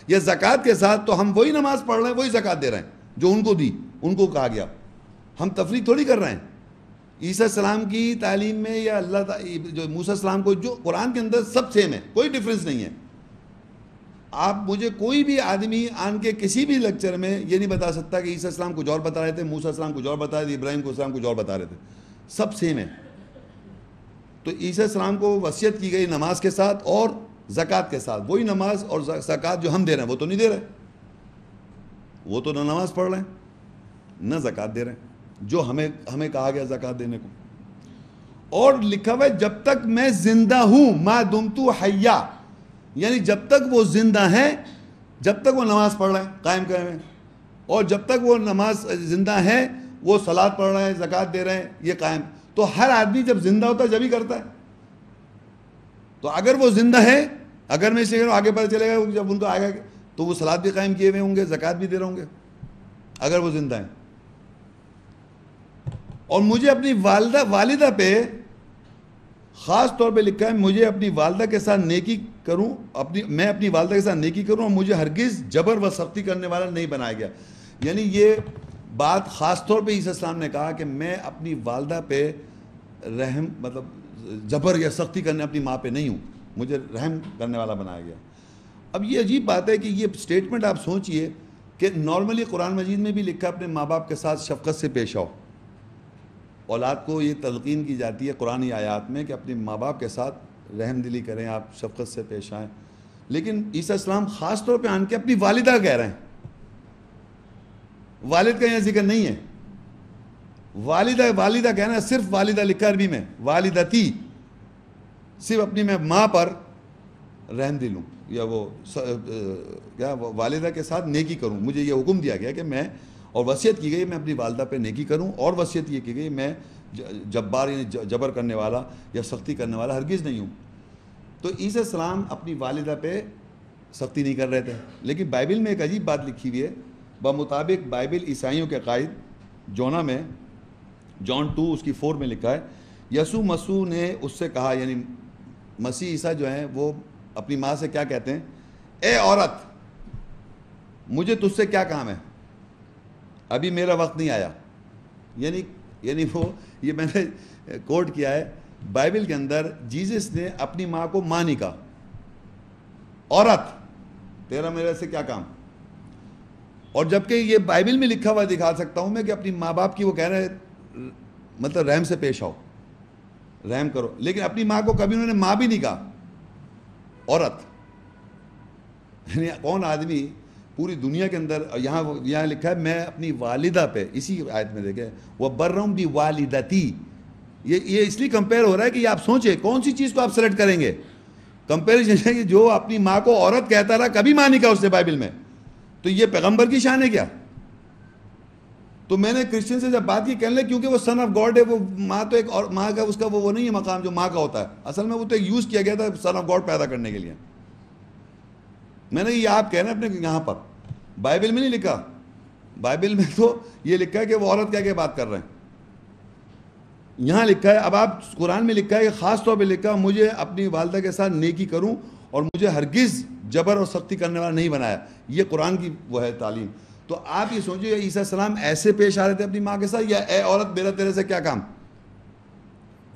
یا زکوٰۃ کے ساتھ، تو ہم وہی نماز پڑھ رہے ہیں، وہی زکوٰۃ دے رہے ہیں جو ان کو دی، ان کو کہا گیا. ہم تفریق تھوڑی کر رہے ہیں. عیسیٰ السلام کی تعلیم میں یا اللہ جو موسیٰ السلام کو جو قرآن کے اندر سب سیم ہے، کوئی ڈفرینس نہیں ہے. آپ مجھے کوئی بھی آدمی آن کے کسی بھی لیکچر میں یہ نہیں بتا سکتا کہ عیسیٰ السلام کچھ اور بتا رہے تھے، موسیٰ السلام کچھ اور بتا رہے تھے، ابراہیم کو السلام کچھ اور بتا رہے تھے. سب سیم ہے. تو عیسیٰ السلام کو وصیت کی گئی نماز کے ساتھ اور زکوٰۃ کے ساتھ. وہی نماز اور زکوٰۃ جو ہم دے رہے ہیں وہ تو نہیں دے رہے. وہ تو نہ نماز پڑھ رہے ہیں نہ زکوٰۃ دے رہے ہیں جو ہمیں کہا گیا زکوٰۃ دینے کو. اور لکھا ہوا ہے جب تک میں زندہ ہوں ما دمت حیا، یعنی جب تک وہ زندہ ہیں، جب تک وہ نماز پڑھ رہے ہیں قائم قائم ہیں، اور جب تک وہ نماز زندہ ہیں وہ صلاۃ پڑھ رہے ہیں، زکوٰۃ دے رہے ہیں، یہ قائم. تو ہر آدمی جب زندہ ہوتا ہے جب ہی کرتا ہے. تو اگر وہ زندہ ہے، اگر میں اسے آگے پتہ چلے گا جب ان کو آئے گا تو وہ صلاۃ بھی قائم کیے ہوئے ہوں گے، زکوٰۃ بھی دے رہے ہوں گے اگر وہ زندہ ہیں. اور مجھے اپنی والدہ پہ خاص طور پہ لکھا ہے مجھے اپنی والدہ کے ساتھ نیکی کروں، میں اپنی والدہ کے ساتھ نیکی کروں اور مجھے ہرگز جبر و سختی کرنے والا نہیں بنایا گیا. یعنی یہ بات خاص طور پہ عیسیٰ السلام نے کہا کہ میں اپنی والدہ پہ رحم مطلب جبر یا سختی کرنے اپنی ماں پہ نہیں ہوں، مجھے رحم کرنے والا بنایا گیا. اب یہ عجیب بات ہے کہ یہ سٹیٹمنٹ آپ سوچئے کہ نارملی قرآن مجید میں بھی لکھا اپنے ماں باپ کے ساتھ شفقت سے پیش آؤ. اولاد کو یہ تلقین کی جاتی ہے قرآنی آیات میں کہ اپنے ماں باپ کے ساتھ رحم دلی کریں، آپ شفقت سے پیش آئیں. لیکن عیسیٰ السلام خاص طور پہ آن کے اپنی والدہ کہہ رہے ہیں. والد کا یہاں ذکر نہیں ہے. والدہ کہنا ہے، صرف والدہ لکھا عربی میں، والدتی، صرف اپنی میں ماں پر رحم دلوں یا وہ کیا والدہ کے ساتھ نیکی کروں. مجھے یہ حکم دیا گیا کہ میں، اور وصیت کی گئی میں اپنی والدہ پہ نیکی کروں، اور وصیت یہ کی گئی میں جبار یعنی جبر کرنے والا یا سختی کرنے والا ہرگز نہیں ہوں. تو عیسیٰ السلام اپنی والدہ پہ سختی نہیں کر رہے تھے. لیکن بائبل میں ایک عجیب بات لکھی ہوئی ہے. بمطابق بائبل عیسائیوں کے قائد جونا میں جان 2 اس کی 4 میں لکھا ہے، یسوع مسیح نے اس سے کہا، یعنی مسیح عیسیٰ جو ہیں وہ اپنی ماں سے کیا کہتے ہیں؟ اے عورت مجھے تجھ سے کیا کام ہے، ابھی میرا وقت نہیں آیا. یعنی وہ یہ میں نے کوٹ کیا ہے بائبل کے اندر، جیزس نے اپنی ماں کو ماں نہیں کہا، عورت تیرا میرے سے کیا کام. اور جبکہ یہ بائبل میں لکھا ہوا دکھا سکتا ہوں میں کہ اپنی ماں باپ کی وہ کہہ رہے مطلب رحم سے پیش آؤ، رحم کرو. لیکن اپنی ماں کو کبھی انہوں نے ماں بھی نہیں کہا، عورت. یعنی کون آدمی پوری دنیا کے اندر، یہاں لکھا ہے میں اپنی والدہ پہ، اسی آیت میں دیکھیں وہ برم بھی والدتی. یہ اس لیے کمپیئر ہو رہا ہے کہ یہ آپ سوچیں کون سی چیز کو آپ سلیکٹ کریں گے. کمپیریزن ہے کہ جو اپنی ماں کو عورت کہتا رہا، کبھی ماں نہیں کہا اس نے بائبل میں، تو یہ پیغمبر کی شان ہے کیا؟ تو میں نے کرسچن سے جب بات کی کہنے لگے کیونکہ وہ سن آف گاڈ ہے، وہ ماں تو ایک اور ماں کا اس کا وہ نہیں ہے مقام جو ماں کا ہوتا ہے. اصل میں وہ تو ایک یوز کیا گیا تھا سن آف گاڈ پیدا کرنے کے لیے. میں نے یہ آپ کہہ رہے ہیں اپنے یہاں پر، بائبل میں نہیں لکھا. بائبل میں تو یہ لکھا ہے کہ وہ عورت کیا کہ بات کر رہے ہیں. یہاں لکھا ہے، اب آپ قرآن میں لکھا ہے کہ خاص طور پہ لکھا مجھے اپنی والدہ کے ساتھ نیکی کروں اور مجھے ہرگز جبر اور سختی کرنے والا نہیں بنایا. یہ قرآن کی وہ ہے تعلیم. تو آپ یہ سوچیں عیسیٰ السلام ایسے پیش آ رہے تھے اپنی ماں کے ساتھ، یا اے عورت میرا تیرے سے کیا کام.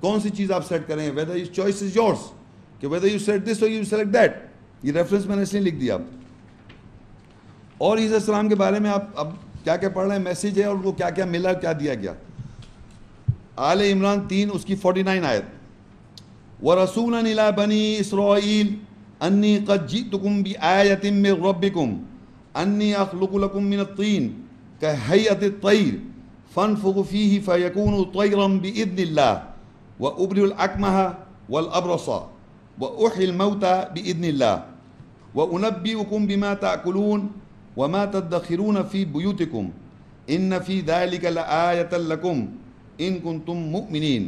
کون سی چیز آپ سیٹ کریں گے؟ whether your choice is yours کہ whether you select this or you select that. یہ ریفرنس میں نے اس لیے لکھ دیا. اور عیسیٰ السلام کے بارے میں آپ اب کیا کیا پڑھ رہے ہیں، میسیج ہے اور ان کو کیا کیا ملا، کیا دیا گیا. آل عمران 3 اس کی 49 آیت، وَرَسُولًا إِلَىٰ بَنِي إِسْرَائِيلَ أَنِّي قَدْ جِئْتُكُمْ بِآيَةٍ مِّن رَّبِّكُمْ أَنِّي أَخْلُقُ لَكُم مِّنَ الطِّينِ كَهَيْئَةِ الطَّيْرِ فَانفُخُ فِيهِ فَيَكُونُ طَيْرًا بِإِذْنِ اللَّهِ وَأُبْرِئُ الْأَكْمَهَ وَالْأَبْرَصَ وَأُحْيِي الْمَوْتَىٰ بِإِذْنِ اللَّهِ وَأُنَبِّئُكُم بِمَا تَأْكُلُونَ وَمَا تَدَّخِرُونَ فِي بُيُوتِكُمْ إِنَّ فِي ذَلِكَ لَآيَةً لَّكُمْ ان کنتم مؤمنین.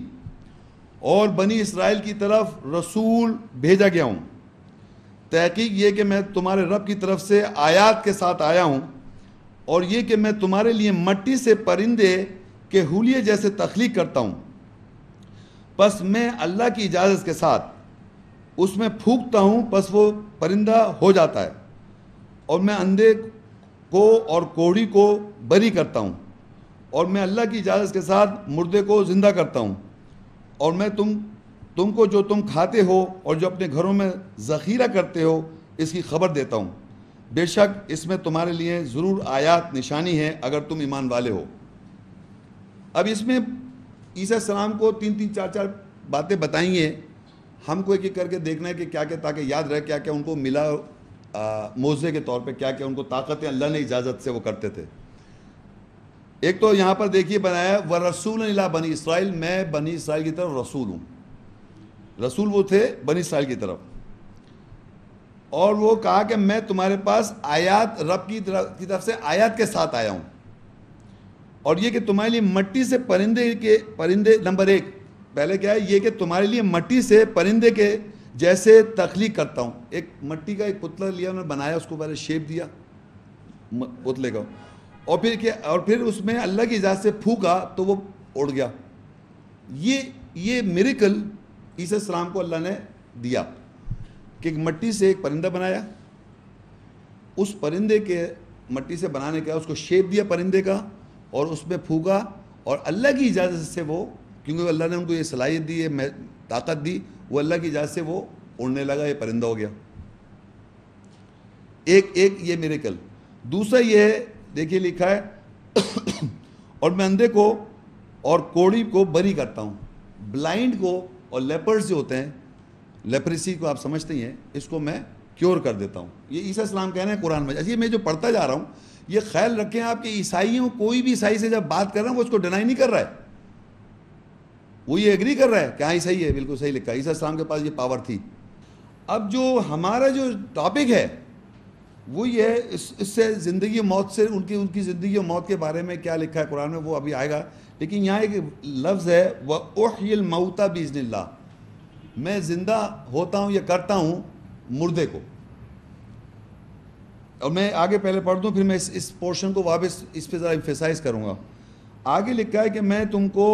اور بنی اسرائیل کی طرف رسول بھیجا گیا ہوں، تحقیق یہ کہ میں تمہارے رب کی طرف سے آیات کے ساتھ آیا ہوں، اور یہ کہ میں تمہارے لیے مٹی سے پرندے کے حلیے جیسے تخلیق کرتا ہوں، پس میں اللہ کی اجازت کے ساتھ اس میں پھونکتا ہوں، پس وہ پرندہ ہو جاتا ہے، اور میں اندھے کو اور کوڑی کو بری کرتا ہوں، اور میں اللہ کی اجازت کے ساتھ مردے کو زندہ کرتا ہوں، اور میں تم کو جو تم کھاتے ہو اور جو اپنے گھروں میں ذخیرہ کرتے ہو اس کی خبر دیتا ہوں، بے شک اس میں تمہارے لیے ضرور آیات نشانی ہے اگر تم ایمان والے ہو۔ اب اس میں عیسیٰ السلام کو 3 4 باتیں بتائیں گے، ہم کو ایک ایک کر کے دیکھنا ہے کہ کیا کیا، تاکہ یاد رہے کیا کیا ان کو ملا معجزے کے طور پہ، کیا کیا ان کو طاقتیں اللہ نے اجازت سے وہ کرتے تھے۔ ایک تو یہاں پر دیکھیے بنایا وَرَسُولًا إِلَىٰ بنی اسرائیل، میں بنی اسرائیل کی طرف رسول ہوں۔ رسول وہ تھے بنی اسرائیل کی طرف، اور وہ کہا کہ میں تمہارے پاس آیات، رب کی طرف سے آیات کے ساتھ آیا ہوں، اور یہ کہ تمہارے لیے مٹی سے پرندے نمبر 1 پہلے کیا ہے یہ کہ تمہارے لیے مٹی سے پرندے کے جیسے تخلیق کرتا ہوں۔ ایک مٹی کا ایک پتلا لیا، انہوں نے بنایا، اس کو پہلے شیپ دیا پتلے کا، اور پھر اس میں اللہ کی اجازت سے پھونکا تو وہ اڑ گیا۔ یہ میریکل عیسیٰ السلام کو اللہ نے دیا کہ مٹی سے ایک پرندہ بنایا، اس پرندے کے مٹی سے بنانے کا اس کو شیپ دیا پرندے کا، اور اس میں پھونکا، اور اللہ کی اجازت سے وہ، کیونکہ اللہ نے ان کو یہ صلاحیت دی، یہ طاقت دی، وہ اللہ کی اجازت سے وہ اڑنے لگا، یہ پرندہ ہو گیا۔ ایک یہ میریکل۔ دوسرا یہ ہے، دیکھیے لکھا ہے اور میں اندھے کو اور کوڑی کو بری کرتا ہوں، بلائنڈ کو اور لیپرز جو ہوتے ہیں، لیپریسی کو آپ سمجھتے ہی ہیں، اس کو میں کیور کر دیتا ہوں۔ یہ عیسیٰ السلام کہہ رہے ہیں قرآن میں۔ اچھا میں جو پڑھتا جا رہا ہوں، یہ خیال رکھیں آپ کہ عیسائیوں، کوئی بھی عیسائی سے جب بات کر رہا ہے وہ اس کو ڈینائی نہیں کر رہا ہے، وہ یہ ایگری کر رہا ہے کہ ہاں یہ صحیح ہے، بالکل صحیح لکھا ہے، عیسیٰ السلام کے پاس یہ پاور تھی۔ اب جو ہمارا جو ٹاپک ہے وہ یہ ہے، اس سے زندگی و موت سے، ان کی زندگی و موت کے بارے میں کیا لکھا ہے قرآن میں وہ ابھی آئے گا، لیکن یہاں ایک لفظ ہے وَأُحْيِي الْمَوْتَى بِإِذْنِ اللَّهِ، میں زندہ ہوتا ہوں یا کرتا ہوں مردے کو۔ اور میں آگے پہلے پڑھ دوں، پھر میں اس پورشن کو واپس اس پہ ذرا ایمفیسائز کروں گا۔ آگے لکھا ہے کہ میں تم کو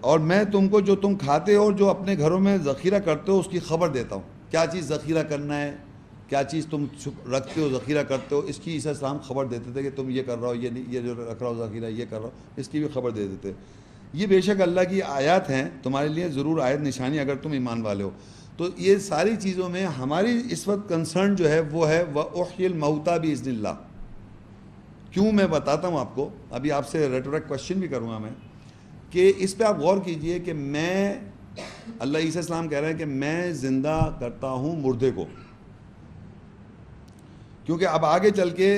اور میں تم کو جو تم کھاتے ہو اور جو اپنے گھروں میں ذخیرہ کرتے ہو اس کی خبر دیتا ہوں۔ کیا چیز ذخیرہ کرنا ہے، کیا چیز تم رکھتے ہو، ذخیرہ کرتے ہو، اس کی عیسیٰ السلام خبر دیتے تھے کہ تم یہ کر رہا ہو، یہ جو رکھ رہا ہو ذخیرہ، یہ کر رہا ہو، اس کی بھی خبر دے دیتے۔ یہ بے شک اللہ کی آیات ہیں، تمہارے لیے ضرور آیت نشانی اگر تم ایمان والے ہو۔ تو یہ ساری چیزوں میں ہماری اس وقت کنسرن جو ہے وہ ہے وَأُحْيِي الْمَوْتَى بِإِذْنِ اللَّهِ۔ کیوں میں بتاتا ہوں آپ کو، ابھی آپ سے ریٹورک کوشچن بھی کروں گا میں، کہ اس پہ آپ غور کیجئے کہ میں، اللہ عیسیٰ السلام کہہ رہے ہیں کہ میں زندہ کرتا ہوں مردے کو، کیونکہ اب آگے چل کے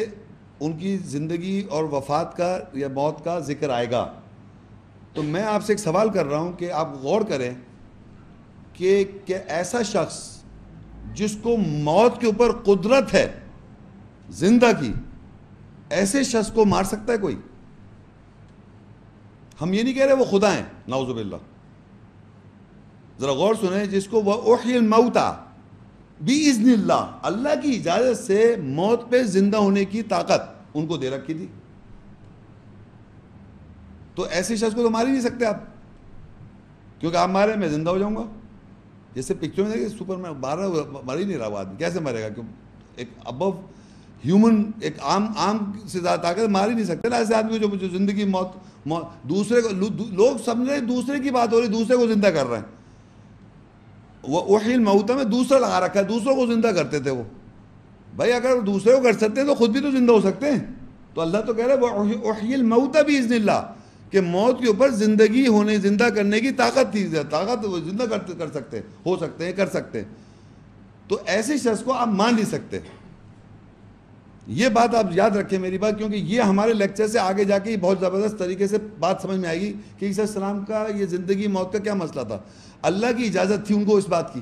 ان کی زندگی اور وفات کا یا موت کا ذکر آئے گا۔ تو میں آپ سے ایک سوال کر رہا ہوں کہ آپ غور کریں کہ ایسا شخص جس کو موت کے اوپر قدرت ہے زندہ کی، ایسے شخص کو مار سکتا ہے کوئی؟ ہم یہ نہیں کہہ رہے وہ خدا ہیں، نعوذ باللہ، ذرا غور سنیں، جس کو وَأُحْيِي الْمَوْتَى بِإِذْنِ اللَّهِ، اللہ کی اجازت سے موت پہ زندہ ہونے کی طاقت ان کو دے رکھی تھی، تو ایسے شخص کو تو مار ہی نہیں سکتے آپ، کیونکہ آپ مارے میں زندہ ہو جاؤں گا۔ جیسے پکچر میں دیکھیں سپر مین مر ہی نہیں رہا وہ آدمی، کیسے مرے گا؟ کیوں ایک ابو ہیومن، ایک عام سے زیادہ طاقت مار ہی نہیں سکتے نا ایسے آدمی کو جو زندگی موت دوسرے کو، لوگ سمجھ رہے دوسرے کی بات ہو رہی، دوسرے کو زندہ کر رہے ہیں۔ وہ احیی الموتى میں دوسرا لگا رکھا ہے، دوسروں کو زندہ کرتے تھے وہ۔ بھائی اگر دوسرے کو کر سکتے ہیں تو خود بھی تو زندہ ہو سکتے ہیں۔ تو اللہ تو کہہ رہا ہے وہ احیی الموتى بإذن اللہ، کہ موت کے اوپر زندہ کرنے کی طاقت تھی، طاقت وہ زندہ کر سکتے، ہو سکتے ہیں، کر سکتے ہیں۔ تو ایسے شخص کو آپ مان نہیں سکتے۔ یہ بات آپ یاد رکھیں میری بات، کیونکہ یہ ہمارے لیکچر سے آگے جا کے بہت زبردست طریقے سے بات سمجھ میں آئے گی کہ عیسیٰ السلام کا یہ زندگی موت کا کیا مسئلہ تھا۔ اللہ کی اجازت تھی ان کو اس بات کی،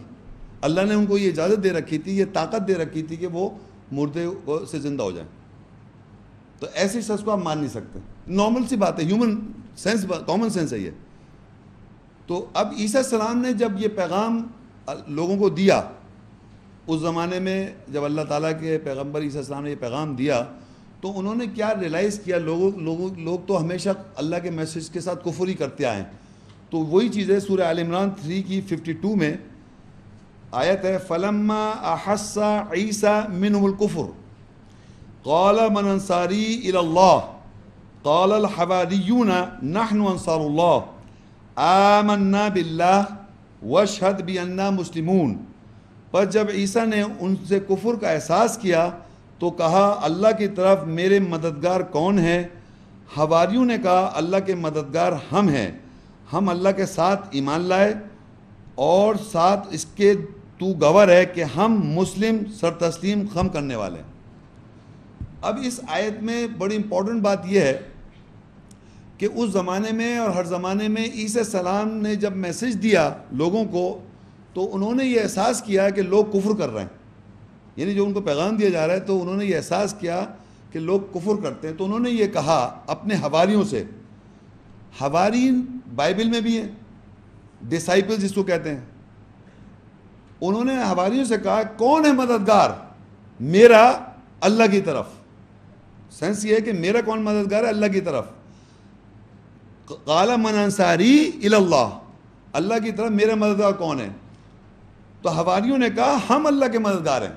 اللہ نے ان کو یہ اجازت دے رکھی تھی، یہ طاقت دے رکھی تھی کہ وہ مردے سے زندہ ہو جائیں۔ تو ایسے شخص کو آپ مان نہیں سکتے، نارمل سی بات ہے، ہیومن سینس، کامن سینس ہے یہ۔ تو اب عیسیٰ السلام نے جب یہ پیغام لوگوں کو دیا، اس زمانے میں جب اللہ تعالیٰ کے پیغمبر عیسیٰ السلام نے یہ پیغام دیا، تو انہوں نے کیا ریلائز کیا، لوگ تو ہمیشہ اللہ کے میسیج کے ساتھ کفر ہی کرتے آئے ہیں۔ تو وہی چیزیں سورہ آل عمران 3 کی 52 میں آیت ہے فلما احس عیسیٰ منہم الکفر قال من انصاری الی اللہ قال الحواریون نحن انصار اللہ آمنا باللہ واشہد بأننا مسلمون. پر جب عیسیٰ نے ان سے کفر کا احساس کیا تو کہا اللہ کی طرف میرے مددگار کون ہے؟ حواریوں نے کہا اللہ کے مددگار ہم ہیں، ہم اللہ کے ساتھ ایمان لائے اور ساتھ اس کے تو گواہ ہے کہ ہم مسلم سر تسلیم خم کرنے والے ہیں. اب اس آیت میں بڑی امپورٹنٹ بات یہ ہے کہ اس زمانے میں اور ہر زمانے میں عیسیٰ السلام نے جب میسج دیا لوگوں کو تو انہوں نے یہ احساس کیا کہ لوگ کفر کر رہے ہیں، یعنی جو ان کو پیغام دیا جا رہا ہے تو انہوں نے یہ احساس کیا کہ لوگ کفر کرتے ہیں. تو انہوں نے یہ کہا اپنے حواریوں سے، حوارین بائبل میں بھی ہیں، ڈسائپل جس کو کہتے ہیں، انہوں نے حواریوں سے کہا کون ہے مددگار میرا اللہ کی طرف. سینس یہ ہے کہ میرا کون مددگار ہے اللہ کی طرف. قال من انصاری الی اللہ، اللہ کی طرف میرا مددگار کون ہے؟ تو حواریوں نے کہا ہم اللہ کے مددگار ہیں.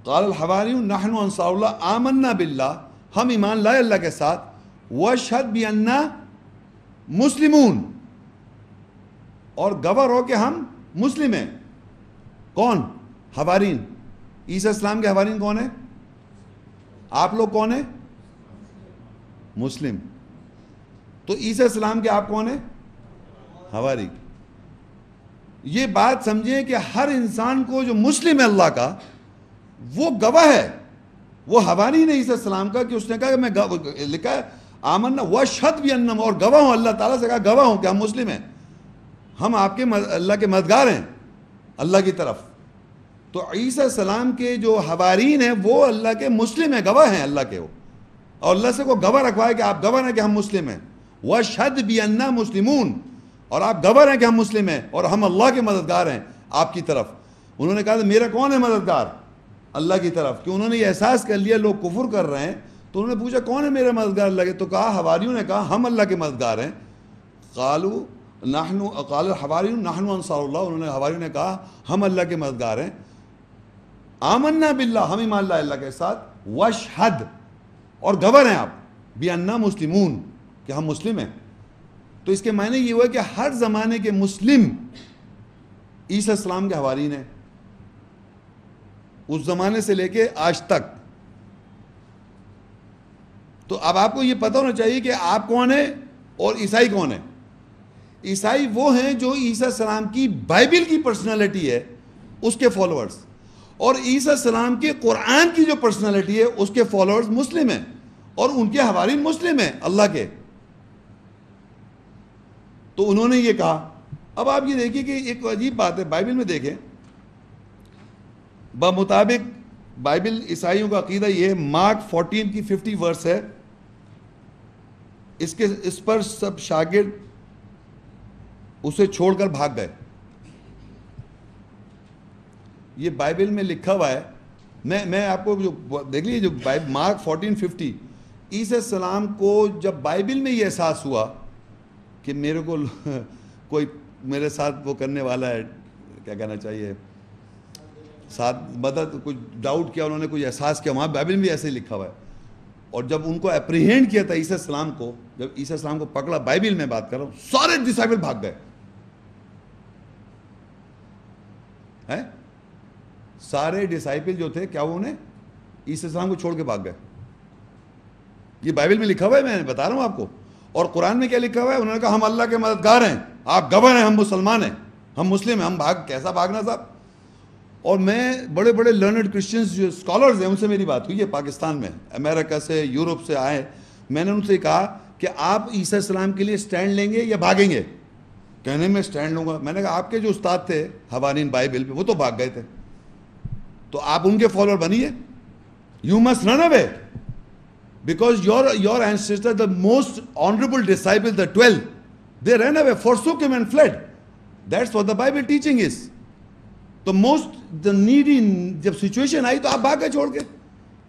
قال الحواریون نحن انصار اللہ آمنا باللہ، ہم ایمان لائے اللہ کے ساتھ، واشہد بأننا مسلمون، اور گواہ ہو کہ ہم مسلم ہیں. کون؟ حوارین. عیسیٰ السلام کے حوارین کون ہیں؟ آپ لوگ کون ہیں؟ مسلم. تو عیسیٰ السلام کے آپ کون ہیں؟ حواری. یہ بات سمجھیں کہ ہر انسان کو جو مسلم ہے اللہ کا وہ گواہ ہے. وہ حواری نے عیسیٰ السلام کا کہ اس نے کہا کہ میں لکھا ہے آمنا واشہد بأننا، اور گواہ ہوں، اللہ تعالیٰ سے کہا گواہ ہوں کہ ہم مسلم ہیں، ہم آپ کے اللہ کے مددگار ہیں اللہ کی طرف. تو عیسیٰ السلام کے جو حوارین ہیں وہ اللہ کے مسلم ہیں، گواہ ہیں اللہ کے، اور اللہ سے کو گواہ رکھوائے کہ آپ گواہ ہیں کہ ہم مسلم ہیں. واشہد بأننا مسلمون، اور آپ گواہ ہیں کہ ہم مسلم ہیں اور ہم اللہ کے مددگار ہیں آپ کی طرف. انہوں نے کہا میرا کون ہے مددگار اللہ کی طرف، کہ انہوں نے یہ احساس کر لیا لوگ کفر کر رہے ہیں. تو انہوں نے پوچھا کون ہے میرا مددگار اللہ کے؟ تو کہا حواریوں نے کہا ہم اللہ کے مددگار ہیں. قال الحواریون نحن انصار اللہ، انہوں نے حواریوں نے کہا ہم اللہ کے مددگار ہیں. آمنا باللہ، ہم ایمان لائے اللہ کے ساتھ، واشہد، اور گواہ ہیں آپ، بأننا مسلمون، کہ ہم مسلم ہیں. تو اس کے معنی یہ ہوا کہ ہر زمانے کے مسلم عیسیٰ السلام کے حوارین ہیں، اس زمانے سے لے کے آج تک. تو اب آپ کو یہ پتہ ہونا چاہیے کہ آپ کون ہیں اور عیسائی کون ہیں. عیسائی وہ ہیں جو عیسیٰ السلام کی بائبل کی پرسنالٹی ہے اس کے فالوورز، اور عیسیٰ السلام کے قرآن کی جو پرسنالٹی ہے اس کے فالوورز مسلم ہیں اور ان کے حوارین مسلم ہیں اللہ کے. تو انہوں نے یہ کہا. اب آپ یہ دیکھیے کہ ایک عجیب بات ہے، بائبل میں دیکھیں، بمطابق بائبل عیسائیوں کا عقیدہ یہ ہے، مارک 14 کی 50 ورس ہے، اس پر سب شاگرد اسے چھوڑ کر بھاگ گئے. یہ بائبل میں لکھا ہوا ہے. میں آپ کو جو دیکھ لیجیے، جو مارک 14:50، عیسیٰ السلام کو جب بائبل میں یہ احساس ہوا کہ میرے کو کوئی میرے ساتھ وہ کرنے والا ہے، کیا کہنا چاہیے، ساتھ مدد، کچھ ڈاؤٹ کیا انہوں نے، کچھ احساس کیا، وہاں بائبل میں بھی ایسے ہی لکھا ہوا ہے. اور جب ان کو اپریہینڈ کیا تھا عیسیٰ السلام کو، جب عیسیٰ السلام کو پکڑا، بائبل میں بات کر رہا ہوں، سارے ڈسائپل بھاگ گئے. سارے ڈسائپل جو تھے، کیا وہ انہیں عیسیٰ السلام کو چھوڑ کے بھاگ گئے. یہ بائبل میں لکھا ہوا ہے، میں بتا رہا ہوں آپ کو. اور قرآن میں کیا لکھا ہوا ہے؟ انہوں نے کہا ہم اللہ کے مددگار ہیں، آپ گواہ ہیں، ہم مسلمان ہیں، ہم مسلم ہیں. ہم کیسا بھاگنا صاحب. اور میں بڑے بڑے لرنڈ کرسچنز جو اسکالرز ہیں ان سے میری بات ہوئی ہے پاکستان میں، امریکہ سے، یورپ سے آئے. میں نے ان سے کہا کہ آپ عیسیٰ السلام کے لیے سٹینڈ لیں گے یا بھاگیں گے؟ کہنے میں سٹینڈ لوں گا. میں نے کہا آپ کے جو استاد تھے حوارین بائبل پہ، وہ تو بھاگ گئے تھے، تو آپ ان کے فالوور بنیے. You must run away because your ancestors, the most honorable disciples, the 12, they ran away, forsook him and fled. That's what the Bible teaching is. The needy, جب سچویشن آئی تو آپ بھاگ گئے چھوڑ کے.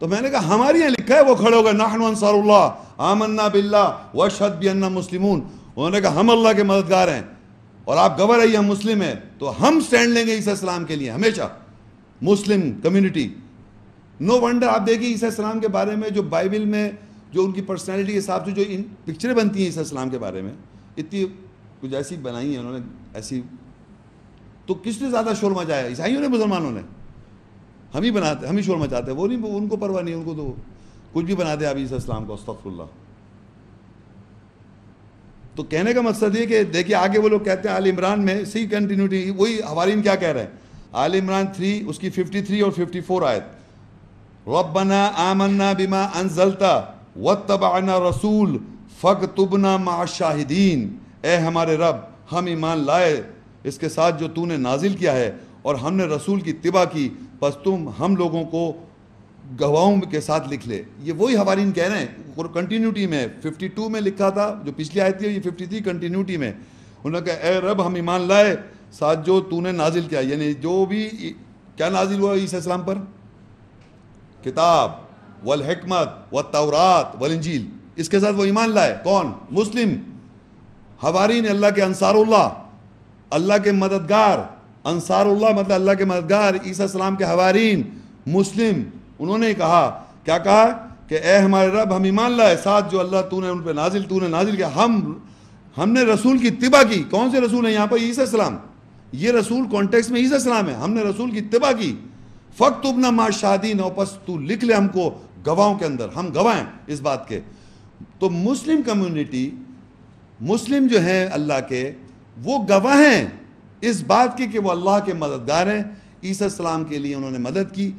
تو میں نے کہا ہمارے یہاں لکھا ہے، وہ کھڑے ہو گئے، نحن انصار اللہ آمنا باللہ واشہد بأننا مسلمون. انہوں نے کہا ہم اللہ کے مددگار ہیں. اور آپ گواہ رہیے ہم مسلم ہیں، تو ہم سٹینڈ لیں گے عیسیٰ السلام کے لیے ہمیشہ، مسلم کمیونٹی. نو ونڈر آپ دیکھیے عیسیٰ السلام کے بارے میں جو بائبل میں جو ان کی پرسنالٹی کے حساب سے جو ان پکچریں بنتی ہیں عیسیٰ السلام کے بارے میں، اتنی کچھ ایسی بنائی ہیں انہوں نے ایسی، تو کس نے زیادہ شور مچایا؟ عیسائیوں نے، مسلمانوں نے؟ ہم ہی بناتے، ہم ہی شور مچاتے ہیں. وہ نہیں، ان کو پرواہ نہیں، ان کو تو کچھ بھی بنا دے آپ عیسیٰ السلام کو، استغفر اللہ. تو کہنے کا مقصد یہ کہ دیکھیے آگے وہ لوگ کہتے ہیں آل عمران میں سی کنٹینیوٹی، وہی حوارین کیا کہہ رہے ہیں، آل عمران 3 اس کی 53 اور 54 آیت، ربنا آمنا بما انزلت واتبعنا رسول فاکتبنا مع الشاہدین. اے ہمارے رب، ہم ایمان لائے اس کے ساتھ جو تو نے نازل کیا ہے، اور ہم نے رسول کی اتباع کی، پس تم ہم لوگوں کو گواہوں کے ساتھ لکھ لے. یہ وہی حوارین کہہ رہے ہیں کنٹینیوٹی میں. 52 میں لکھا تھا جو پچھلی آیت تھی، یہ 53 کنٹینیوٹی میں. انہوں نے کہا اے رب ہم ایمان لائے ساتھ جو تو نے نازل کیا، یعنی جو بھی کیا نازل ہوا عیسیٰ السلام پر، کتاب والحکمت والتورات والانجیل، اس کے ساتھ وہ ایمان لائے. کون؟ مسلم حوارین، اللہ کے انصار اللہ، اللہ کے مددگار. انصار اللہ مطلب اللہ کے مددگار، عیسیٰ السلام کے حوارین مسلم. انہوں نے کہا، کیا کہا کہ اے ہمارے رب ہم ایمان لائے ساتھ جو اللہ تو نے ان پہ نازل کیا. ہم نے رسول کی اتباع کی. کون سے رسول ہیں یہاں پر؟ عیسیٰ السلام. یہ رسول کانٹیکس میں عیسیٰ السلام ہے. ہم نے رسول کی اتباع کی. فاکتبنا مع الشاہدین، اور پس تو لکھ لے ہم کو گواہوں کے اندر، ہم گواہ ہیں اس بات کے. تو مسلم کمیونٹی، مسلم جو ہیں اللہ کے، وہ گواہ ہیں اس بات کی کہ وہ اللہ کے مددگار ہیں. عیسیٰ السلام کے لیے انہوں نے مدد کی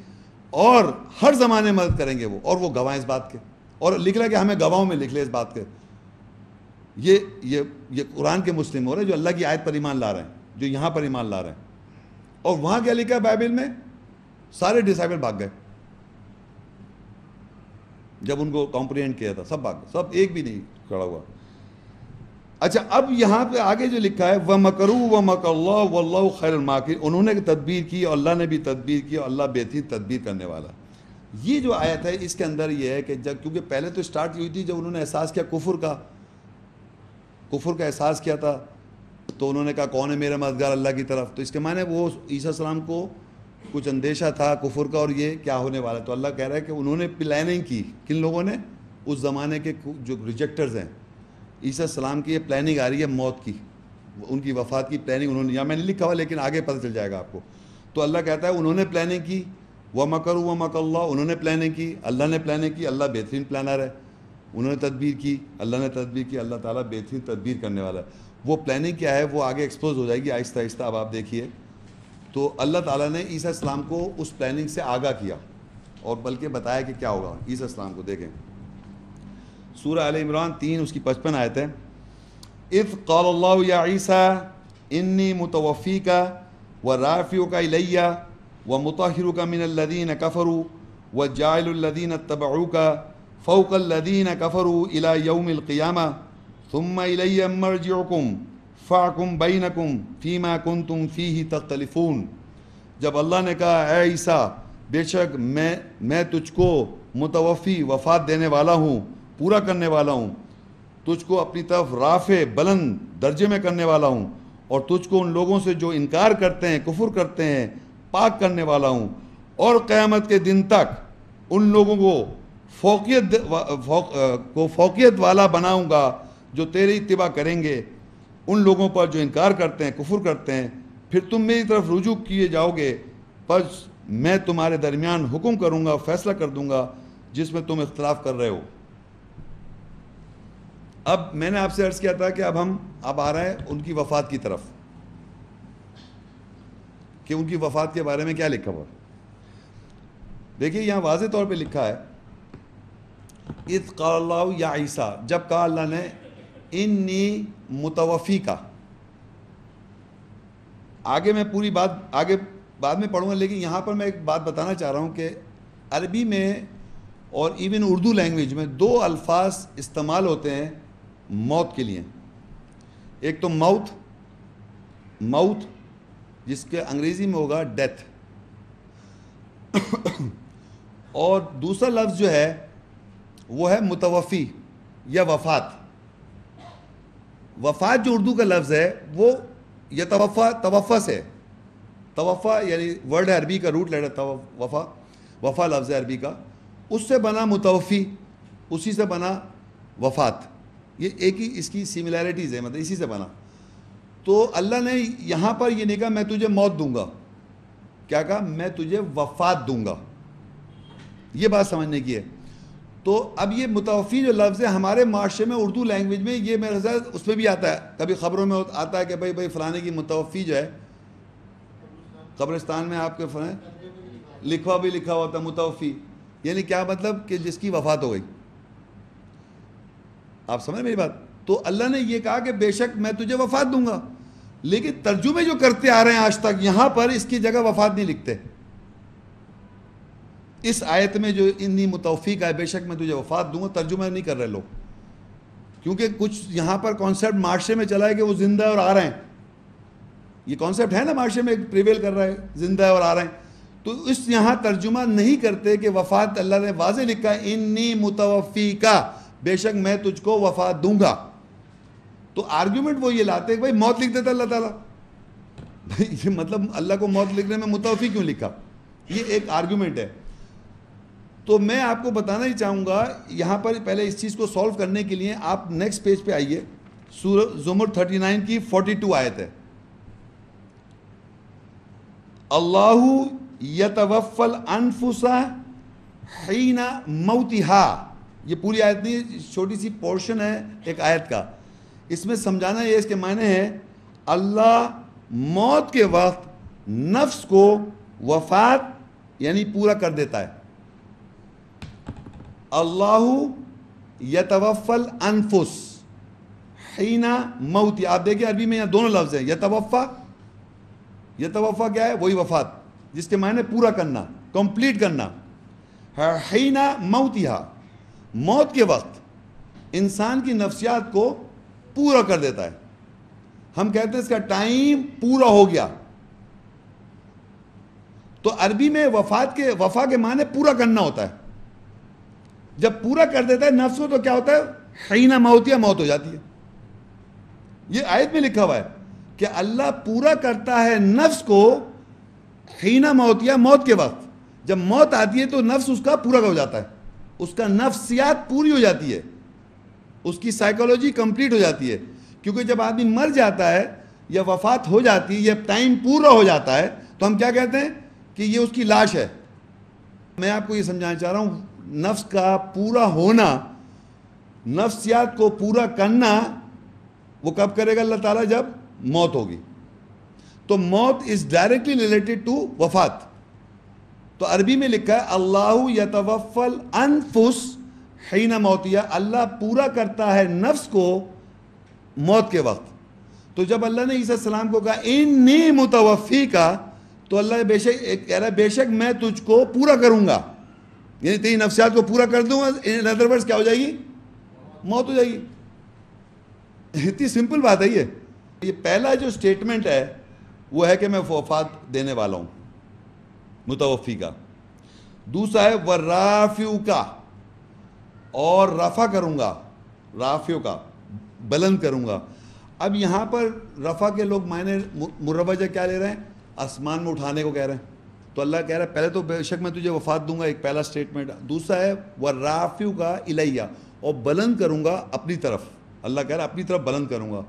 اور ہر زمانے میں مدد کریں گے وہ، اور وہ گواہ ہیں اس بات کے. اور لکھ رہا کہ ہمیں گواہوں میں لکھ لے اس بات کے. یہ قرآن کے مسلم ہو رہے ہیں جو اللہ کی آیت پر ایمان لا رہے ہیں، جو یہاں پر ایمان لا رہے ہیں. اور وہاں کیا لکھا ہے بائبل میں؟ سارے ڈسائپل بھاگ گئے جب ان کو کمپریہنڈ کیا تھا، سب بھاگ گئے، سب ایک بھی نہیں کھڑا ہوا. اچھا اب یہاں پہ آگے جو لکھا ہے وَمَكَرُوا وَمَكَرَ اللَّهُ وَاللَّهُ خَيْرُ الْمَاكِرِينَ، انہوں نے تدبیر کی اور اللہ نے بھی تدبیر کی اور اللہ بہترین تدبیر کرنے والا. یہ جو آیت ہے اس کے اندر یہ ہے کہ جب، کیونکہ پہلے تو سٹارٹ ہوئی تھی جب انہوں نے احساس کیا کفر کا احساس کیا تھا، تو انہوں نے کہا کون ہے میرا مددگار اللہ کی طرف. تو اس کے معنی وہ عیسیٰ السلام کو کچھ اندیشہ تھا کفر کا اور یہ کیا ہونے والا. تو اللہ کہہ رہا ہے کہ انہوں نے پلاننگ کی. کن لوگوں نے؟ اس زمانے کے جو ریجیکٹرز ہیں. عیسیٰ السلام کی یہ پلاننگ آ رہی ہے موت کی، ان کی وفات کی پلاننگ انہوں نے، یہاں میں نے لکھا ہوا لیکن آگے پتہ چل جائے گا آپ کو. تو اللہ کہتا ہے انہوں نے پلاننگ کی. وَمَكَرُوا وَمَكَرَ اللَّهُ، انہوں نے پلاننگ کی، اللہ نے پلاننگ کی، اللہ بہترین پلانر ہے. انہوں نے تدبیر کی، اللہ نے تدبیر کی، اللہ تعالیٰ بہترین تدبیر کرنے والا ہے. وہ پلاننگ کیا ہے وہ آگے ایکسپوز ہو جائے گی آہستہ آہستہ. اب آپ دیکھیے تو اللہ تعالیٰ نے عیسیٰ السلام کو اس پلاننگ سے آگاہ کیا اور بلکہ بتایا کہ کیا ہوگا. عیسیٰ السلام کو دیکھیں سورہ آل عمران 3 اس کی 55 آیت ہے. اذ قال اللہ یا عیسیٰ انی متوفیک ورافعک الی ومطہرک من الذین کفروا وجاعل الذین اتبعوک فوق الذین کفروا الی یوم القیامہ ثم الی مرجعکم فاحکم بینکم فیما کنتم فیہ تختلفون. جب اللہ نے کہا اے عیسیٰ بے شک میں تجھ کو متوفی وفات دینے والا ہوں، پورا کرنے والا ہوں، تجھ کو اپنی طرف رافع بلند درجے میں کرنے والا ہوں، اور تجھ کو ان لوگوں سے جو انکار کرتے ہیں کفر کرتے ہیں پاک کرنے والا ہوں، اور قیامت کے دن تک ان لوگوں کو فوقیت والا بناؤں گا جو تیری اتباع کریں گے. ان لوگوں پر جو انکار کرتے ہیں کفر کرتے ہیں، پھر تم میری طرف رجوع کیے جاؤ گے، پس میں تمہارے درمیان حکم کروں گا، فیصلہ کر دوں گا جس میں تم اختلاف کر رہے ہو. اب میں نے آپ سے عرض کیا تھا کہ اب آ رہا ہے ان کی وفات کی طرف، کہ ان کی وفات کے بارے میں کیا لکھا ہوا. دیکھیے یہاں واضح طور پہ لکھا ہے اذ قال اللہ یا عیسیٰ، جب کہا اللہ نے انی متوفی کا. آگے میں پوری بات آگے بعد میں پڑھوں گا، لیکن یہاں پر میں ایک بات بتانا چاہ رہا ہوں کہ عربی میں اور ایون اردو لینگویج میں 2 الفاظ استعمال ہوتے ہیں موت کے لیے. ایک تو موت جس کے انگریزی میں ہوگا ڈیتھ، اور دوسرا لفظ جو ہے وہ ہے متوفی یا وفات. وفات جو اردو کا لفظ ہے وہ یہ توفع توفع سے، توفع یعنی ورڈ ہے عربی کا، روٹ لیٹر وفا، وفا لفظ ہے عربی کا، اس سے بنا متوفی، اسی سے بنا وفات، یہ ایک ہی اس کی سملیرٹیز ہے، مطلب اسی سے بنا. تو اللہ نے یہاں پر یہ نہیں کہا میں تجھے موت دوں گا، کیا کہا؟ میں تجھے وفات دوں گا. یہ بات سمجھنے کی ہے. تو اب یہ متوفی جو لفظ ہے ہمارے معاشرے میں اردو لینگویج میں یہ میرے ساتھ اس میں بھی آتا ہے، کبھی خبروں میں آتا ہے کہ بھائی فلانے کی متوفی جو ہے قبرستان میں آپ کے فلاں لکھا ہوتا ہے متوفی، یعنی کیا مطلب کہ جس کی وفات ہو گئی. آپ سمجھ میری بات؟ تو اللہ نے یہ کہا کہ بے شک میں تجھے وفات دوں گا، لیکن ترجمے جو کرتے آ رہے ہیں آج تک یہاں پر اس کی جگہ وفات نہیں لکھتے. اس آیت میں جو انی متوفی کا ہے بے شک میں تجھے وفات دوں گا، ترجمہ نہیں کر رہے لوگ، کیونکہ کچھ یہاں پر کانسیپٹ معاشرے میں چلا ہے کہ وہ زندہ ہے اور آ رہے ہیں. یہ کانسیپٹ ہے نا معاشرے میں پریویل کر رہا ہے، زندہ ہے اور آ رہے ہیں. تو اس یہاں ترجمہ نہیں کرتے کہ وفات، اللہ نے واضح لکھا ہے انی متوفی کا، بے شک میں تجھ کو وفات دوں گا. تو آرگیومنٹ وہ یہ لاتے ہیں کہ بھائی موت لکھ دیتا اللہ تعالیٰ، بھائی یہ مطلب اللہ کو موت لکھنے میں متوفی کیوں لکھا؟ یہ ایک آرگیومنٹ ہے. تو میں آپ کو بتانا ہی چاہوں گا یہاں پر پہلے اس چیز کو سولو کرنے کے لیے آپ نیکسٹ پیج پہ آئیے. سورہ زمر 39 کی 42 آیت ہے. اللہ یتوفی الانفس حین موتہا، یہ پوری آیت نہیں، چھوٹی سی پورشن ہے ایک آیت کا. اس میں سمجھانا یہ اس کے معنی ہے اللہ موت کے وقت نفس کو وفات یعنی پورا کر دیتا ہے. اللہ یتوفی الانفس حین موت، آپ دیکھیں عربی میں یہاں دونوں لفظ ہیں. یتوفا کیا ہے؟ وہی وفات جس کے معنی پورا کرنا، کمپلیٹ کرنا. حین موتہا، موت کے وقت انسان کی نفسیات کو پورا کر دیتا ہے. ہم کہتے ہیں اس کا ٹائم پورا ہو گیا. تو عربی میں وفا کے معنی پورا کرنا ہوتا ہے. جب پورا کر دیتا ہے نفس کو تو کیا ہوتا ہے؟ حین موتہا، موت ہو جاتی ہے. یہ آیت میں لکھا ہوا ہے کہ اللہ پورا کرتا ہے نفس کو حین موتہا، موت کے وقت. جب موت آتی ہے تو نفس اس کا پورا ہو جاتا ہے، اس کا نفسیات پوری ہو جاتی ہے، اس کی سائیکالوجی کمپلیٹ ہو جاتی ہے. کیونکہ جب آدمی مر جاتا ہے یا وفات ہو جاتی ہے یا ٹائم پورا ہو جاتا ہے تو ہم کیا کہتے ہیں کہ یہ اس کی لاش ہے. میں آپ کو یہ سمجھانا چاہ رہا ہوں نفس کا پورا ہونا، نفسیات کو پورا کرنا وہ کب کرے گا اللہ تعالیٰ؟ جب موت ہوگی. تو موت از ڈائریکٹلی ریلیٹڈ ٹو وفات. تو عربی میں لکھا ہے اللہ یتوفی الانفس حین موتہا، اللہ پورا کرتا ہے نفس کو موت کے وقت. تو جب اللہ نے عیسیٰ السلام کو کہا انی متوفی کا، تو اللہ بے شک کہہ رہا ہے بے شک میں تجھ کو پورا کروں گا، یعنی تیری نفسیات کو پورا کر دوں گا. ان ادر ورڈز کیا ہو جائے گی؟ موت ہو جائے گی. اتنی سمپل بات ہے یہ پہلا جو سٹیٹمنٹ ہے وہ ہے کہ میں وفات دینے والا ہوں، متوفی کا. دوسرا ہے ورافعو کا، اور رفع کروں گا، رافعو کا بلند کروں گا. اب یہاں پر رفع کے لوگ معنی مروجہ کیا لے رہے ہیں؟ آسمان میں اٹھانے کو کہہ رہے ہیں. تو اللہ کہہ رہا ہے پہلے تو بے شک میں تجھے وفات دوں گا، ایک پہلا سٹیٹمنٹ. دوسرا ہے ورافعو کا الیہ، اور بلند کروں گا اپنی طرف. اللہ کہہ رہا ہے اپنی طرف بلند کروں گا.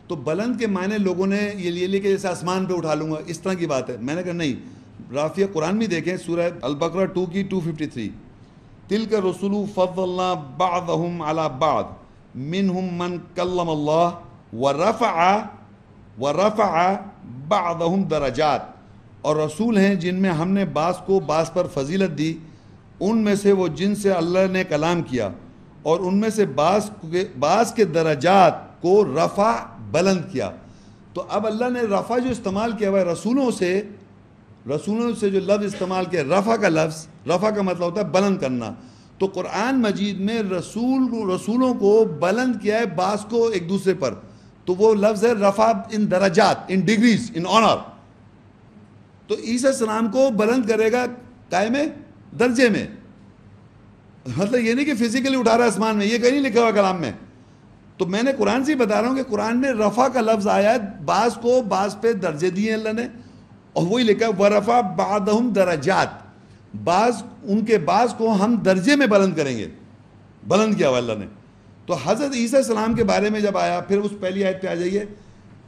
تو بلند کے معنی لوگوں نے یہ لے کہ جیسے آسمان پہ اٹھا لوں گا، اس طرح کی بات ہے. میں نے کہا نہیں، رافعہ قرآن میں دیکھیں سورہ البقرہ 2 کی 253، تلک الرسل فضلنا بعضهم على بعض منهم من کلم اللہ ورفع بعضهم درجات. اور رسول ہیں جن میں ہم نے بعض کو بعض پر فضیلت دی، ان میں سے وہ جن سے اللہ نے کلام کیا، اور ان میں سے بعض کے درجات کو رفع بلند کیا. تو اب اللہ نے رفع جو استعمال کیا ہوا ہے رسولوں سے جو لفظ استعمال کیا، رفع کا لفظ، رفع کا مطلب ہوتا ہے بلند کرنا. تو قرآن مجید میں رسولوں کو بلند کیا ہے بعض کو ایک دوسرے پر، تو وہ لفظ ہے رفع ان درجات، ان ڈگریز، ان آنر. تو عیسیٰ السلام کو بلند کرے گا قائم درجے میں. مطلب یہ نہیں کہ فزیکلی اٹھا رہا ہے آسمان میں، یہ کہیں نہیں لکھا ہوا کلام میں. تو میں نے قرآن سے ہی بتا رہا ہوں کہ قرآن میں رفع کا لفظ آیا ہے، بعض کو بعض پہ درجے دیے اللہ نے، اور وہی لکھا ہے وَرَفَعَ بَعْضَهُمْ دَرَجَاتٍ، بعض ان کے بعض کو ہم درجے میں بلند کریں گے، بلند کیا ہوا اللہ نے۔ تو حضرت عیسیٰ السلام کے بارے میں جب آیا، پھر اس پہلی آیت پہ آ جائیے،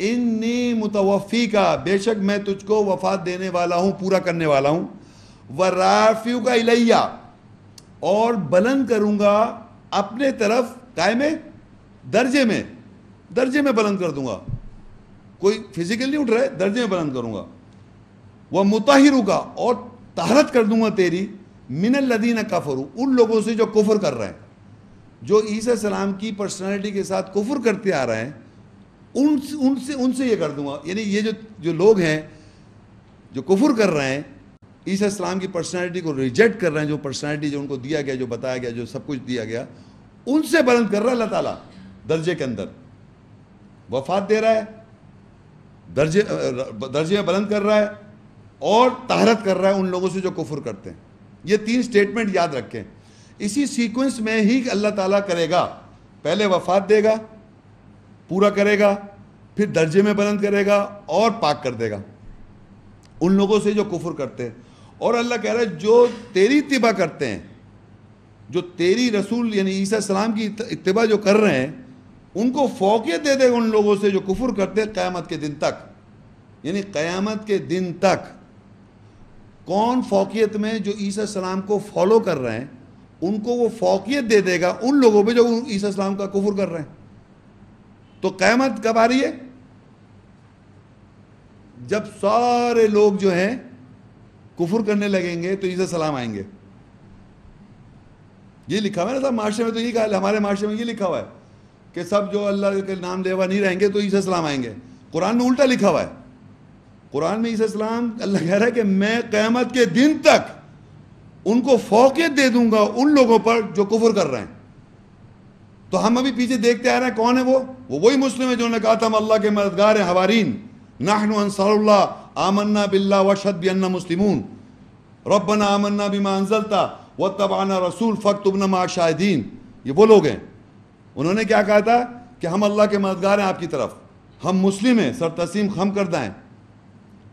انی متوفیکا، بے شک میں تجھ کو وفات دینے والا ہوں، پورا کرنے والا ہوں، ورافعک الیہ، اور بلند کروں گا اپنے طرف، قائم درجے میں بلند کر دوں گا، کوئی فزیکل نہیں اٹھ رہا ہے، درجے میں بلند کروں گا، ومطہرک، اور طہارت کر دوں گا تیری، من الذین کفروا، ان لوگوں سے جو کفر کر رہے ہیں، جو عیسیٰ السلام کی پرسنالٹی کے ساتھ کفر کرتے آ رہے ہیں، ان سے یہ کر دوں گا، یعنی یہ جو لوگ ہیں جو کفر کر رہے ہیں، عیسیٰ السلام کی پرسنالٹی کو ریجیکٹ کر رہے ہیں، جو پرسنالٹی جو ان کو دیا گیا، جو بتایا گیا، جو سب کچھ دیا گیا، ان سے بلند کر رہا ہے اللہ تعالیٰ درجے کے اندر، وفات دے رہا ہے، درجے میں بلند کر رہا ہے، اور طہارت کر رہا ہے ان لوگوں سے جو کفر کرتے ہیں۔ یہ تین سٹیٹمنٹ یاد رکھیں، اسی سیکوینس میں ہی اللہ تعالیٰ کرے گا، پہلے وفات دے گا، پورا کرے گا، پھر درجے میں بلند کرے گا، اور پاک کر دے گا ان لوگوں سے جو کفر کرتے ہیں۔ اور اللہ کہہ رہا ہے جو تیری اتباع کرتے ہیں، جو تیری رسول یعنی عیسیٰ السلام کی اتباع جو کر رہے ہیں، ان کو فوقیت دے دے گا ان لوگوں سے جو کفر کرتے ہیں قیامت کے دن تک، یعنی قیامت کے دن تک۔ کون فوقیت میں؟ جو عیسیٰ السلام کو فالو کر رہے ہیں، ان کو وہ فوقیت دے دے گا ان لوگوں پہ جو عیسیٰ السلام کا کفر کر رہے ہیں۔ تو قیامت کب آ رہی ہے؟ جب سارے لوگ جو ہیں کفر کرنے لگیں گے تو عیسیٰ السلام آئیں گے۔ یہ لکھا ہوا ہے نا صاحب، معاشرے میں تو یہ کہا، ہمارے معاشرے میں یہ لکھا ہوا ہے کہ سب جو اللہ کے نام لیوا نہیں رہیں گے تو عیسیٰ السلام آئیں گے۔ قرآن میں الٹا لکھا ہوا ہے، قرآن میں عیسیٰ السلام اللہ کہہ رہا ہے کہ میں قیامت کے دن تک ان کو فوقیت دے دوں گا ان لوگوں پر جو کفر کر رہے ہیں۔ تو ہم ابھی پیچھے دیکھتے آ رہے ہیں کون ہے وہ وہی مسلم ہے جنہوں نے کہا تھا ہم اللہ کے مددگار ہیں، حوارین، نحن انصار اللہ، آمنا باللہ واشہد بأننا مسلمون، ربنا آمنا بما انزلت واتبعنا رسول فاکتبنا مع الشاہدین۔ یہ وہ لوگ ہیں، انہوں نے کیا کہا تھا کہ ہم اللہ کے مددگار ہیں آپ کی طرف، ہم مسلم ہیں، سر تسلیم خم کردہ ہیں،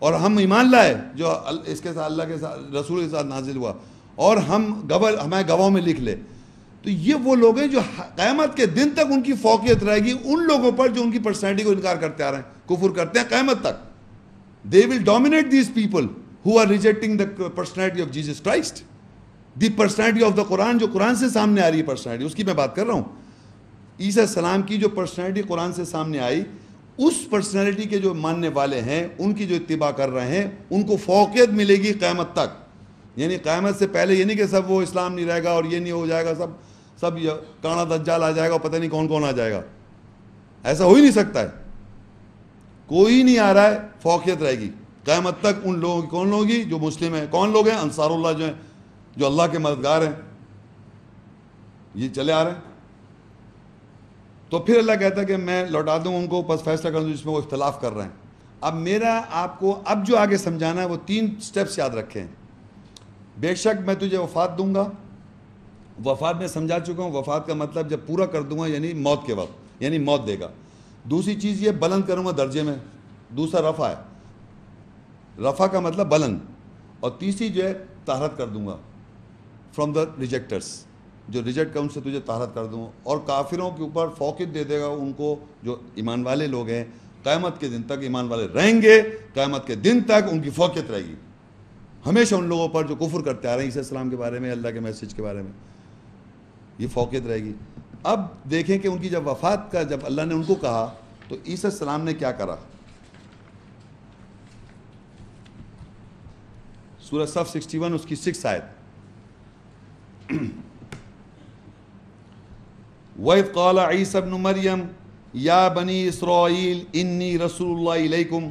اور ہم ایمان لائے جو اس کے ساتھ اللہ کے ساتھ رسول کے ساتھ نازل ہوا، اور ہمیں گواہوں میں لکھ لے۔ تو یہ وہ لوگ ہیں جو قیامت کے دن تک ان کی فوقیت رہے گی ان لوگوں پر جو ان کی پرسنالٹی کو انکار کرتے آ رہے ہیں، کفر کرتے ہیں قیامت تک۔ They will dominate these people who are rejecting the personality of Jesus Christ. The personality of the Quran، جو قرآن سے سامنے آ رہی ہے پرسنالٹی، اس کی میں بات کر رہا ہوں۔ عیسیٰ السلام کی جو پرسنالٹی قرآن سے سامنے آئی، اس پرسنالٹی کے جو ماننے والے ہیں، ان کی جو اتباع کر رہے ہیں، ان کو فوقیت ملے گی قیامت تک۔ یعنی قیامت سے پہلے یہ نہیں کہ سب وہ اسلام نہیں رہے گا اور یہ نہیں ہو جائے گا، سب کانا دجال آ جائے گا، پتہ نہیں کون کون آ جائے گا، ایسا ہو ہی نہیں سکتا ہے، کوئی نہیں آ رہا ہے، فوقیت رہے گی قیامت تک ان لوگوں کی۔ کون لوگ ہی؟ جو مسلم ہیں۔ کون لوگ ہیں؟ انصار اللہ جو ہیں، جو اللہ کے مددگار ہیں، یہ چلے آ رہے ہیں۔ تو پھر اللہ کہتا ہے کہ میں لوٹا دوں ان کو، بس فیصلہ کر دوں جس میں وہ اختلاف کر رہے ہیں۔ اب میرا آپ کو اب جو آگے سمجھانا ہے وہ 3 سٹیپس یاد رکھیں۔ بے شک میں تجھے وفات دوں گا، وفات میں سمجھا چکا ہوں، وفات کا مطلب جب پورا کر دوں گا یعنی موت کے وقت، یعنی موت دے گا۔ دوسری چیز یہ بلند کروں گا درجے میں، دوسرا رفع ہے، رفع کا مطلب بلند، اور تیسری جو ہے طہارت کر دوں گا فرام دا ریجیکٹرس، جو ریجیکٹ کر ان سے تجھے طہارت کر دوں گا، اور کافروں کے اوپر فوقیت دے دے گا ان کو جو ایمان والے لوگ ہیں، قیامت کے دن تک ایمان والے رہیں گے، قیامت کے دن تک ان کی فوقیت رہے گی ہمیشہ ان لوگوں پر جو کفر کرتے آ رہے ہیں عیسیٰ السلام کے بارے میں، اللہ کے میسج کے بارے میں، یہ فوقیت رہے گی۔ اب دیکھیں کہ ان کی جب وفات کا جب اللہ نے ان کو کہا تو عیسیٰ السلام نے کیا کرا۔ سورہ صف 61 اس کی 6 آیت، وَإِذْ قَالَ عِيسَى ابْنُ مَرْيَمَ يَا بَنِي إِسْرَائِيلَ إِنِّي رَسُولُ اللَّهِ إِلَيْكُمْ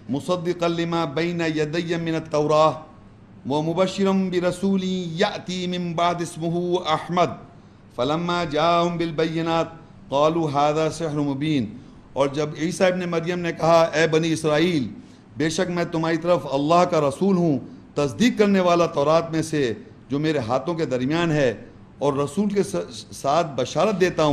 مُصَدِّقًا لِمَا بَيْنَ يَدَيَّ مِنَ التَّوْرَاةِ وَمُبَشِّرًا بِرَسُولٍ يَأْتِي مِن بَعْدِ اسْمُهُ أَحْمَدُ فَلَمَّا جَاءَهُم بِالْبَيِّنَاتِ قَالُوا هَذَا سِحْرٌ مُبِينٌ۔ اور جب عیسیٰ ابن مریم نے کہا اے بنی اسرائیل، بے شک میں تمہاری طرف اللہ کا رسول ہوں، تصدیق کرنے والا تورات میں سے جو میرے ہاتھوں کے درمیان ہے، اور رسول کے ساتھ بشارت دیتا ہوں